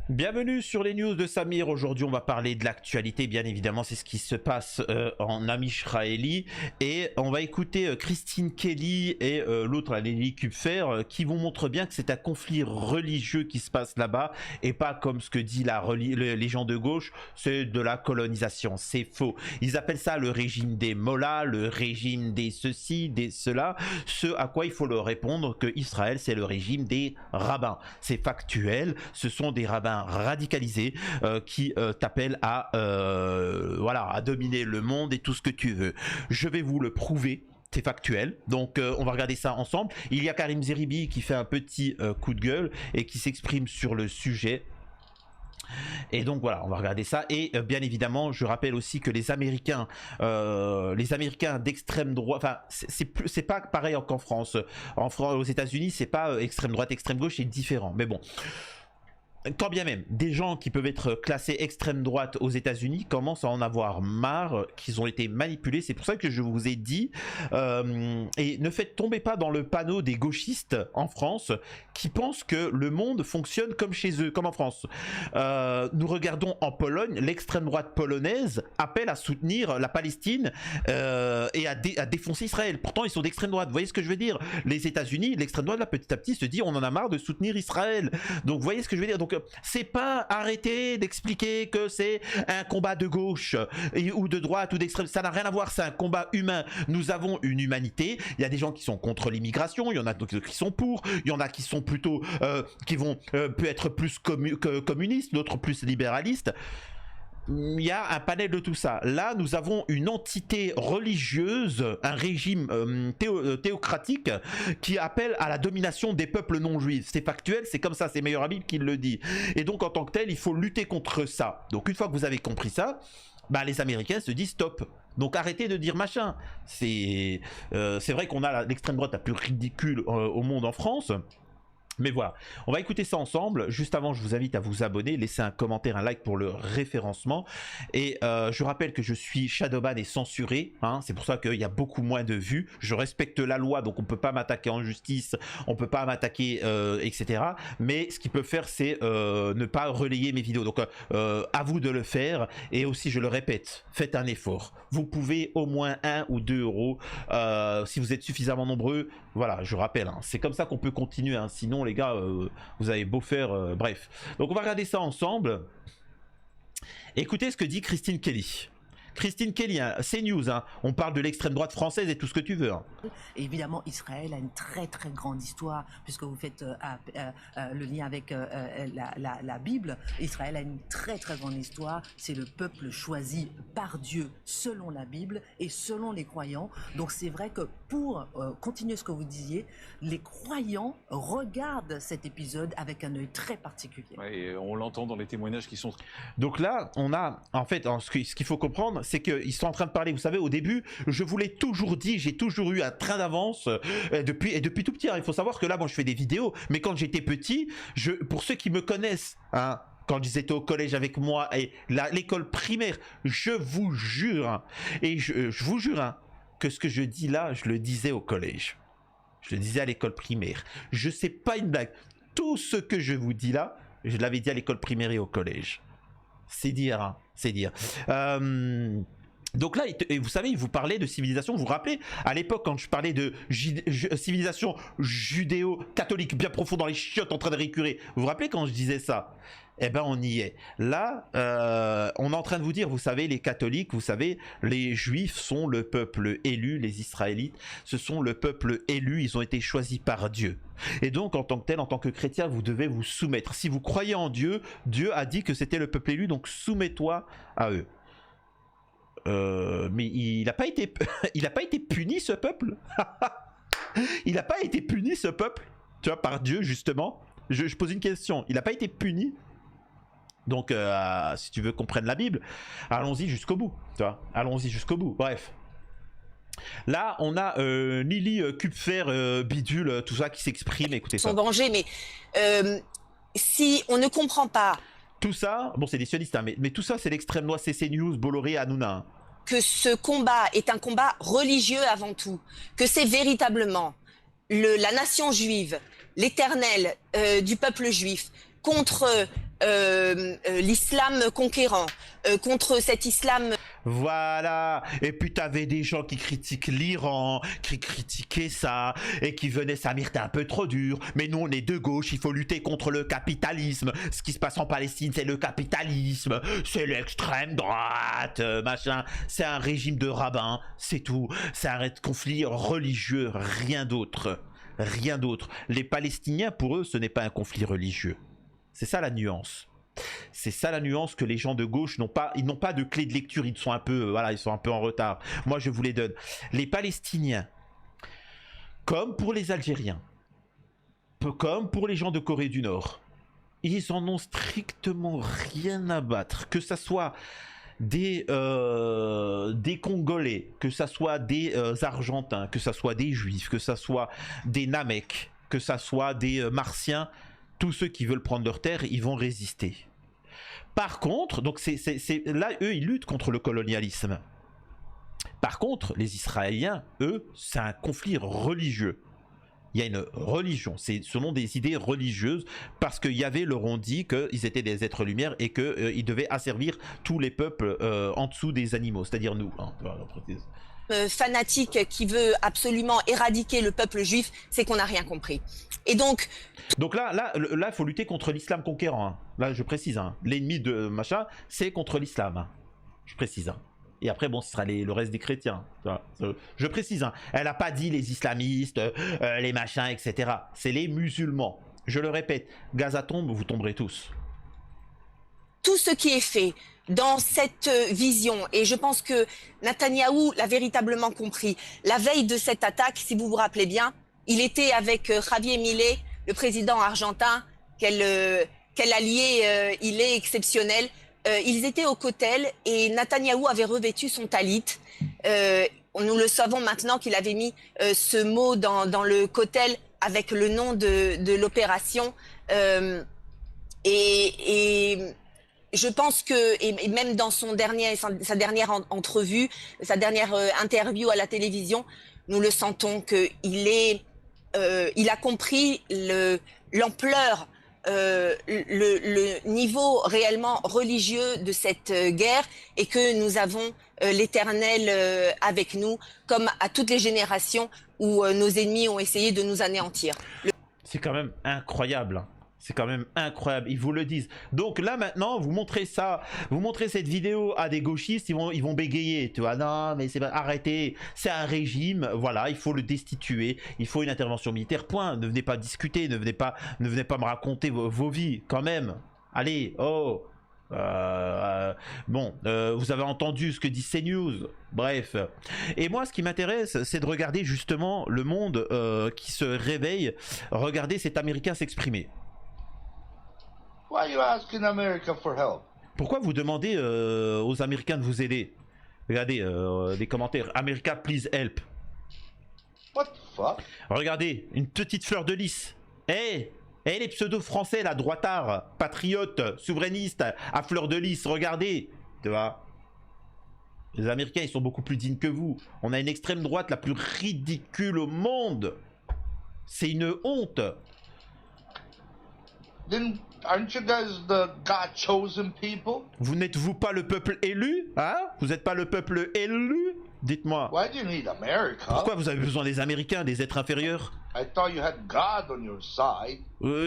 Bienvenue sur les news de Samir. Aujourd'hui, on va parler de l'actualité. Bien évidemment, c'est ce qui se passe en Amisraëli. Et on va écouter Christine Kelly et l'autre, Lélie Kupfer, qui vont montrer bien que c'est un conflit religieux qui se passe là-bas et pas comme ce que dit les gens de gauche, c'est de la colonisation. C'est faux. Ils appellent ça le régime des mollahs, le régime des ceci, des cela. Ce à quoi il faut leur répondre que Israël, c'est le régime des rabbins. C'est factuel. Ce sont des rabbins radicalisés qui t'appellent à voilà, à dominer le monde et tout ce que tu veux. Je vais vous le prouver. C'est factuel, donc on va regarder ça ensemble. Il y a Karim Zeribi qui fait un petit coup de gueule et qui s'exprime sur le sujet. Et donc voilà, on va regarder ça. Et bien évidemment, je rappelle aussi que les Américains d'extrême droite, enfin c'est pas pareil qu'en France. Aux États-Unis, c'est pas extrême droite, extrême gauche, c'est différent. Mais bon. Quand bien même, des gens qui peuvent être classés extrême droite aux États-Unis commencent à en avoir marre qu'ils ont été manipulés. C'est pour ça que je vous ai dit, et ne tombez pas dans le panneau des gauchistes en France qui pensent que le monde fonctionne comme chez eux, comme en France. Nous regardons en Pologne, l'extrême droite polonaise appelle à soutenir la Palestine et à défoncer Israël. Pourtant, ils sont d'extrême droite. Vous voyez ce que je veux dire? Les États-Unis, l'extrême droite, là, petit à petit, se dit on en a marre de soutenir Israël. Donc, vous voyez ce que je veux dire? Donc, c'est pas arrêter d'expliquer que c'est un combat de gauche ou de droite ou d'extrême. Ça n'a rien à voir, c'est un combat humain. Nous avons une humanité. Il y a des gens qui sont contre l'immigration, il y en a d'autres qui sont pour, il y en a qui sont plutôt, qui vont peut être plus communistes, d'autres plus libéralistes. Il y a un panel de tout ça. Là, nous avons une entité religieuse, un régime théocratique qui appelle à la domination des peuples non juifs. C'est factuel, c'est comme ça, c'est Meir Habib qui le dit. Et donc, en tant que tel, il faut lutter contre ça. Donc, une fois que vous avez compris ça, bah, les Américains se disent stop. Donc arrêtez de dire machin. C'est vrai qu'on a l'extrême droite la plus ridicule au monde en France. Mais voilà, on va écouter ça ensemble. Juste avant, je vous invite à vous abonner, laisser un commentaire, un like pour le référencement. Et je rappelle que je suis shadowban et censuré, hein, c'est pour ça qu'il y a beaucoup moins de vues. Je respecte la loi, donc on ne peut pas m'attaquer en justice, on ne peut pas m'attaquer, etc. Mais ce qu'ils peuvent faire, c'est ne pas relayer mes vidéos. Donc à vous de le faire. Et aussi, je le répète, faites un effort. Vous pouvez au moins 1 ou 2 euros, si vous êtes suffisamment nombreux. Voilà, je rappelle, hein, c'est comme ça qu'on peut continuer, hein, sinon les gars, vous avez beau faire, bref. Donc on va regarder ça ensemble. Écoutez ce que dit Christine Kelly. Christine Kelly, hein, CNews, hein, on parle de l'extrême droite française et tout ce que tu veux. Hein. Et évidemment, Israël a une très très grande histoire, puisque vous faites le lien avec la Bible. Israël a une très très grande histoire. C'est le peuple choisi par Dieu selon la Bible et selon les croyants. Donc c'est vrai que pour continuer ce que vous disiez, les croyants regardent cet épisode avec un œil très particulier. Ouais, et on l'entend dans les témoignages qui sont... Donc là, on a, en fait, ce qu'il faut comprendre, c'est qu'ils sont en train de parler, vous savez, au début, je vous l'ai toujours dit, j'ai toujours eu un train d'avance depuis tout petit. Hein. Il faut savoir que là, moi, je fais des vidéos, mais quand j'étais petit, pour ceux qui me connaissent, hein, quand ils étaient au collège avec moi et l'école primaire, je vous jure, hein, et je vous jure, hein, que ce que je dis là, je le disais au collège. Je le disais à l'école primaire. Je sais pas une blague. Tout ce que je vous dis là, je l'avais dit à l'école primaire et au collège. C'est dire, hein, c'est dire. Donc là, vous savez, il vous parlait de civilisation. Vous vous rappelez, à l'époque, quand je parlais de civilisation judéo-catholique bien profond dans les chiottes en train de récurer, vous vous rappelez quand je disais ça? Eh ben, on y est. Là, on est en train de vous dire, vous savez, les catholiques, vous savez, les juifs sont le peuple élu, les israélites, ce sont le peuple élu, ils ont été choisis par Dieu. Et donc, en tant que tel, en tant que chrétien, vous devez vous soumettre. Si vous croyez en Dieu, Dieu a dit que c'était le peuple élu, donc soumets-toi à eux. Mais il n'a pas été, il n'a pas été puni, ce peuple. Il n'a pas été puni, ce peuple, tu vois, par Dieu, justement. Je pose une question. Il n'a pas été puni. Donc, si tu veux qu'on prenne la Bible, allons-y jusqu'au bout. Tu vois, allons-y jusqu'au bout. Bref. Là, on a Lélie Kupfer, Bidule, tout ça qui s'exprime. Écoutez ça. Son danger, mais si on ne comprend pas. Tout ça, bon, c'est des sionistes, hein, mais tout ça, c'est l'extrême droite, c'est CNews, Bolloré, Hanouna. Hein. Que ce combat est un combat religieux avant tout, que c'est véritablement la nation juive, l'éternel du peuple juif, contre l'islam conquérant, contre cet islam. Voilà. Et puis t'avais des gens qui critiquent l'Iran, qui critiquaient ça, et qui venaient, Samir, t'es un peu trop dur. Mais nous, on est de gauche, il faut lutter contre le capitalisme. Ce qui se passe en Palestine, c'est le capitalisme, c'est l'extrême droite, machin. C'est un régime de rabbins, c'est tout. C'est un conflit religieux, rien d'autre. Rien d'autre. Les Palestiniens, pour eux, ce n'est pas un conflit religieux. C'est ça la nuance. C'est ça la nuance que les gens de gauche n'ont pas. Ils n'ont pas de clé de lecture. Ils sont un peu, voilà, ils sont un peu en retard. Moi, je vous les donne. Les Palestiniens, comme pour les Algériens, comme pour les gens de Corée du Nord, ils en ont strictement rien à battre. Que ça soit des Congolais, que ça soit des Argentins, que ça soit des Juifs, que ça soit des Namecs, que ça soit des Martiens. Tous ceux qui veulent prendre leur terre, ils vont résister. Par contre, donc là, eux, ils luttent contre le colonialisme. Par contre, les Israéliens, eux, c'est un conflit religieux. Il y a une religion, c'est selon des idées religieuses, parce que Yahvé leur ont dit qu'ils étaient des êtres lumière et qu'ils devaient asservir tous les peuples en dessous des animaux, c'est-à-dire nous. Hein, Fanatique qui veut absolument éradiquer le peuple juif, c'est qu'on n'a rien compris. Et donc là, il faut lutter contre l'islam conquérant. Hein. Là, je précise, hein. L'ennemi de machin, c'est contre l'islam. Hein. Je précise. Hein. Et après, bon, ce sera le reste des chrétiens. Je précise, hein. Elle n'a pas dit les islamistes, les machins, etc. C'est les musulmans. Je le répète, Gaza tombe, vous tomberez tous. Tout ce qui est fait dans cette vision, et je pense que Netanyahou l'a véritablement compris, la veille de cette attaque, si vous vous rappelez bien, il était avec Javier Milei, le président argentin, quel allié il est exceptionnel. Ils étaient au Kotel et Netanyahou avait revêtu son talit. Nous le savons maintenant qu'il avait mis ce mot dans le Kotel avec le nom de l'opération. Et je pense que, et même dans sa dernière entrevue, sa dernière interview à la télévision, nous le sentons qu'il il a compris l'ampleur, le niveau réellement religieux de cette guerre et que nous avons l'Éternel avec nous, comme à toutes les générations où nos ennemis ont essayé de nous anéantir. C'est quand même incroyable. C'est quand même incroyable, ils vous le disent. Donc là maintenant, vous montrez ça, vous montrez cette vidéo à des gauchistes, ils vont bégayer, tu vois. Non, mais c'est pas, arrêtez, c'est un régime, voilà, il faut le destituer, il faut une intervention militaire, point. Ne venez pas discuter, ne venez pas me raconter vos vies, quand même. Allez, oh. Bon, vous avez entendu ce que dit CNews, bref. Et moi, ce qui m'intéresse, c'est de regarder justement le monde qui se réveille, regarder cet Américain s'exprimer. Why are you asking America for help? Pourquoi vous demandez aux Américains de vous aider? Regardez des commentaires. America, please help. What the fuck? Regardez, une petite fleur de lys. Eh, les pseudo-français, la droitards, patriotes, souverainistes, à fleur de lys, regardez. Tu vois? Les Américains, ils sont beaucoup plus dignes que vous. On a une extrême droite la plus ridicule au monde. C'est une honte. Then aren't you guys the God-chosen people? Vous n'êtes-vous pas le peuple élu? Hein? Vous n'êtes pas le peuple élu? Dites-moi. Why do you need America? Pourquoi vous avez besoin des Américains, des êtres inférieurs? I thought you had God on your side.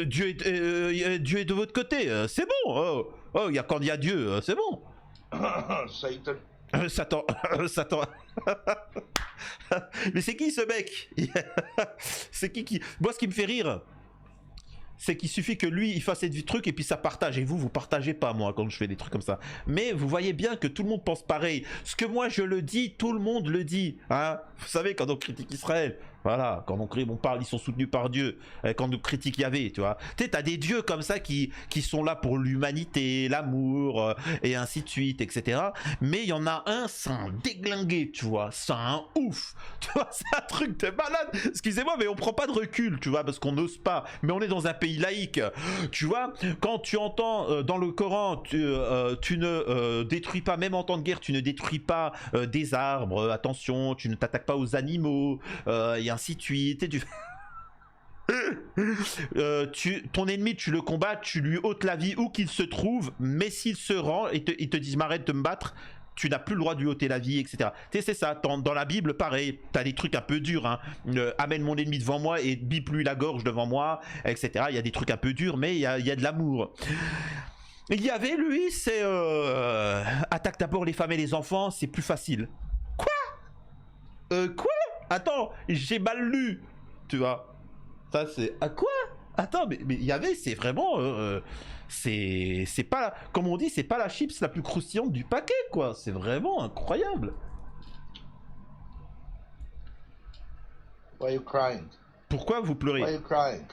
Dieu est de votre côté, c'est bon. Oh, quand il y a Dieu, c'est bon. Satan. Satan. Satan. Mais c'est qui ce mec? C'est qui? Moi, ce qui me fait rire, c'est qu'il suffit que lui il fasse des trucs et puis ça partage, et vous partagez pas, moi, quand je fais des trucs comme ça. Mais vous voyez bien que tout le monde pense pareil. Ce que moi je le dis, tout le monde le dit, hein. Vous savez, quand on critique Israël, voilà, quand on parle, ils sont soutenus par Dieu. Quand on critique Yahvé, tu vois. Tu sais, t'as des dieux comme ça qui sont là pour l'humanité, l'amour, et ainsi de suite, etc. Mais il y en a un, c'est un déglingué, tu vois. C'est un ouf. Tu vois, c'est un truc de malade. Excusez-moi, mais on prend pas de recul, tu vois, parce qu'on n'ose pas. Mais on est dans un pays laïque. Tu vois, quand tu entends dans le Coran, tu ne détruis pas, même en temps de guerre, tu ne détruis pas des arbres, attention, tu ne t'attaques pas aux animaux, et ainsi de suite. Ton ennemi, tu le combats, tu lui ôtes la vie où qu'il se trouve, mais s'il se rend et ils te disent m'arrête de me battre, tu n'as plus le droit de lui ôter la vie, etc. Tu sais, c'est ça, dans la Bible, pareil, t'as des trucs un peu durs, hein. Amène mon ennemi devant moi et bip lui la gorge devant moi, etc. Il y a des trucs un peu durs, mais il y a de l'amour. Il y avait, lui, c'est attaque d'abord les femmes et les enfants, c'est plus facile. Quoi? Attends, j'ai mal lu, tu vois. Ça, c'est... À quoi? Attends, mais il y avait, c'est vraiment... c'est pas, comme on dit, c'est pas la chips la plus croustillante du paquet, quoi. C'est vraiment incroyable. Why are you crying? Pourquoi vous pleurez? Why are you crying?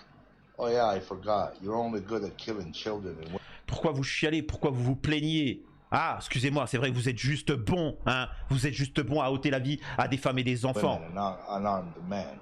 Oh yeah, I forgot. You're only good at killing children and women. Pourquoi vous chialez? Pourquoi vous vous plaignez? Ah, excusez-moi, c'est vrai que vous êtes juste bon, hein. Vous êtes juste bon à ôter la vie à des femmes et des enfants. Unarmed men.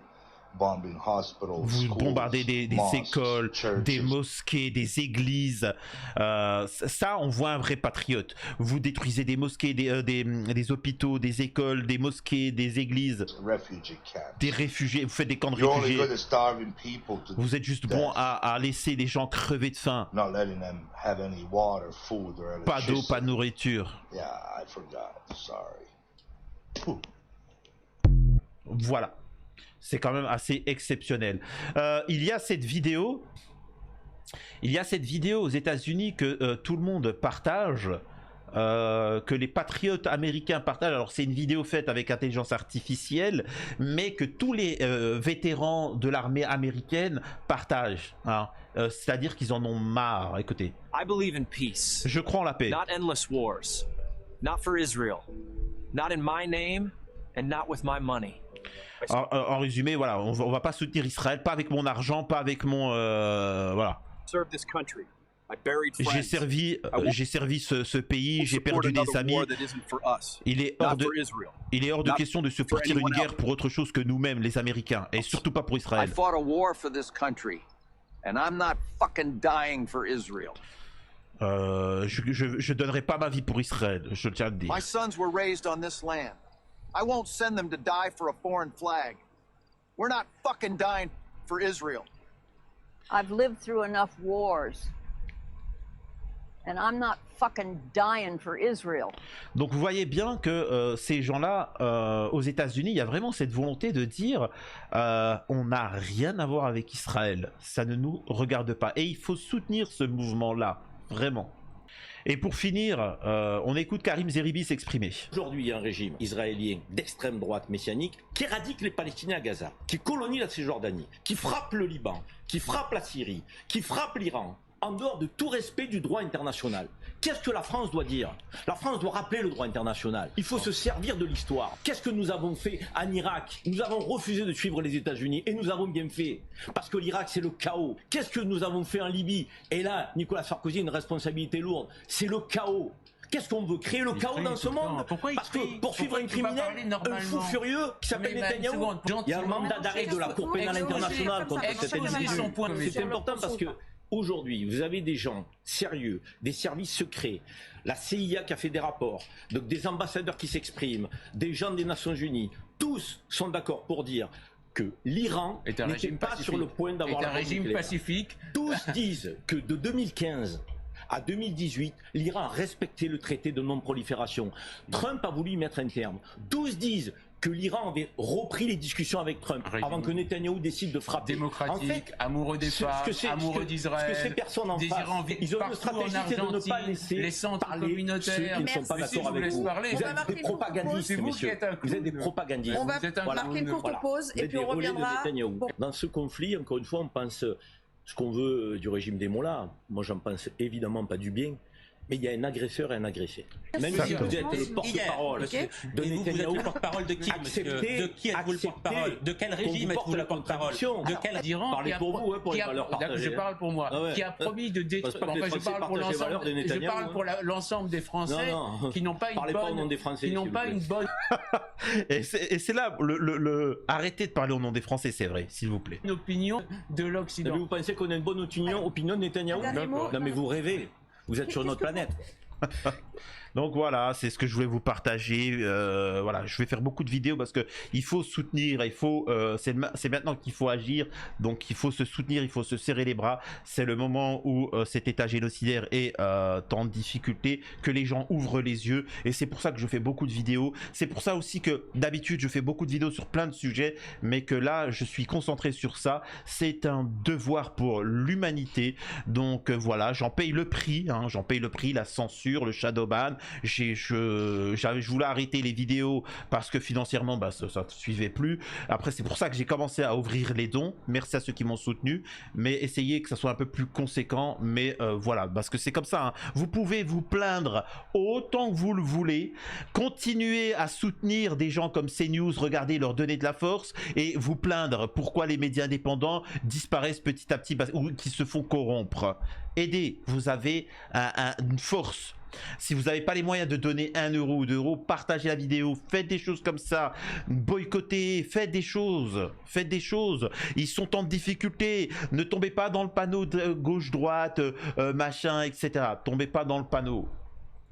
Bombing hospitals, vous schools, bombardez des mosques, écoles, churches. des mosquées, des églises. Ça, on voit un vrai patriote. Vous détruisez des mosquées, des hôpitaux, des écoles, des mosquées, des églises, Refugee camps. des réfugiés. Vous faites des camps de You're only réfugiés. good at starving people to Vous êtes juste bon à laisser des gens crever de faim. not letting them have any water, food, or Pas d'eau, electricity. pas de nourriture. Yeah, I forgot. Sorry. Voilà. C'est quand même assez exceptionnel. Il y a cette vidéo aux États-Unis que tout le monde partage, que les patriotes américains partagent. Alors c'est une vidéo faite avec intelligence artificielle, mais que tous les vétérans de l'armée américaine partagent. Hein. C'est-à-dire qu'ils en ont marre. Écoutez. I believe in peace. Je crois en la paix. Not endless wars. Not for Israel. Not in my name and not with my money. En résumé, voilà, on va pas soutenir Israël, pas avec mon argent, pas avec mon voilà. Serve this country. I buried J'ai friends. servi ce pays, j'ai Support perdu des another amis. war that isn't for us. Il est Not hors de for Israel. Not question de supporter for une anyone guerre pour autre chose que nous-mêmes, les Américains, et surtout pas pour I Israël. fought a war for this country, and I'm not fucking dying for Israel. Je donnerai pas ma vie pour Israël, je tiens à le dire. My sons were raised on this land. I won't send them to die for a foreign flag. We're not fucking dying for Israel. I've lived through enough wars. And I'm not fucking dying for Israel. Donc vous voyez bien que ces gens-là, aux États-Unis, il y a vraiment cette volonté de dire on n'a rien à voir avec Israël, ça ne nous regarde pas. Et il faut soutenir ce mouvement-là, vraiment. Et pour finir, on écoute Karim Zeribi s'exprimer. Aujourd'hui, il y a un régime israélien d'extrême droite messianique qui éradique les Palestiniens à Gaza, qui colonie la Cisjordanie, qui frappe le Liban, qui frappe la Syrie, qui frappe l'Iran, en dehors de tout respect du droit international. Qu'est-ce que la France doit dire? La France doit rappeler le droit international. Il faut se servir de l'histoire. Qu'est-ce que nous avons fait en Irak? Nous avons refusé de suivre les États-Unis et nous avons bien fait. Parce que l'Irak, c'est le chaos. Qu'est-ce que nous avons fait en Libye? Et là, Nicolas Sarkozy a une responsabilité lourde. C'est le chaos. Qu'est-ce qu'on veut? Créer le chaos dans ce monde? Parce que poursuivre un criminel, un fou furieux qui s'appelle Netanyahou, il y a un mandat d'arrêt de la Cour pénale internationale contre cet individu. C'est important parce que aujourd'hui, vous avez des gens sérieux, des services secrets, la CIA qui a fait des rapports, donc des ambassadeurs qui s'expriment, des gens des Nations Unies, tous sont d'accord pour dire que l'Iran n'était pas sur le point d'avoir un régime pacifique. Tous disent que de 2015 à 2018, l'Iran a respecté le traité de non-prolifération. Trump a voulu y mettre un terme. Tous disent que l'Iran avait repris les discussions avec Trump avant que Netanyahou décide de frapper. Démocratique, en fait, amoureux des femmes, amoureux d'Israël, ce que ces personnes en face, ils ont une stratégie, c'est de ne pas laisser les centres parler communautaires. ceux qui ne sont pas d'accord avec vous. Vous êtes des propagandistes, messieurs. Vous êtes des propagandistes. On va marquer une courte pause et puis on reviendra. Dans ce conflit, encore une fois, on pense ce qu'on veut du régime des mollahs. Moi, j'en pense évidemment pas du bien. Mais il y a un agresseur et un agressé. Même si vous êtes le porte-parole de Netanyahou, le porte-parole de qui, monsieur? De qui êtes-vous le porte-parole? De quel régime êtes-vous le porte-parole? De quel Iran? Parlez pour vous, pour les valeurs partagées. Je parle pour moi. Qui a promis de détruire. Enfin, je parle pour l'ensemble. Je parle pour l'ensemble des Français qui n'ont pas une bonne. Et c'est là arrêtez de parler au nom des Français, c'est vrai, s'il vous plaît. Une opinion de l'Occident. Vous pensez qu'on a une bonne opinion de Netanyahou? Non, mais vous rêvez. Vous êtes sur notre planète. Donc voilà, c'est ce que je voulais vous partager. Voilà, je vais faire beaucoup de vidéos parce que il faut soutenir, il faut, c'est maintenant qu'il faut agir. Donc il faut se soutenir, il faut se serrer les bras. C'est le moment où cet état génocidaire est en difficulté, que les gens ouvrent les yeux. Et c'est pour ça que je fais beaucoup de vidéos. C'est pour ça aussi que d'habitude je fais beaucoup de vidéos sur plein de sujets, mais que là je suis concentré sur ça. C'est un devoir pour l'humanité. Donc voilà, j'en paye le prix. Hein, j'en paye le prix, la censure, le shadowban. Je voulais arrêter les vidéos parce que financièrement bah, ça ne suivait plus. Après c'est pour ça que j'ai commencé à ouvrir les dons. Merci à ceux qui m'ont soutenu, mais essayez que ça soit un peu plus conséquent. Mais voilà, parce que c'est comme ça, hein. Vous pouvez vous plaindre autant que vous le voulez, continuer à soutenir des gens comme CNews, regardez, leur donner de la force, et vous plaindre pourquoi les médias indépendants disparaissent petit à petit ou qui se font corrompre. Aidez, vous avez une force. Si vous n'avez pas les moyens de donner 1 euro ou 2 euros, partagez la vidéo, faites des choses comme ça, boycottez, faites des choses, ils sont en difficulté, ne tombez pas dans le panneau de gauche-droite, machin, etc. Tombez pas dans le panneau.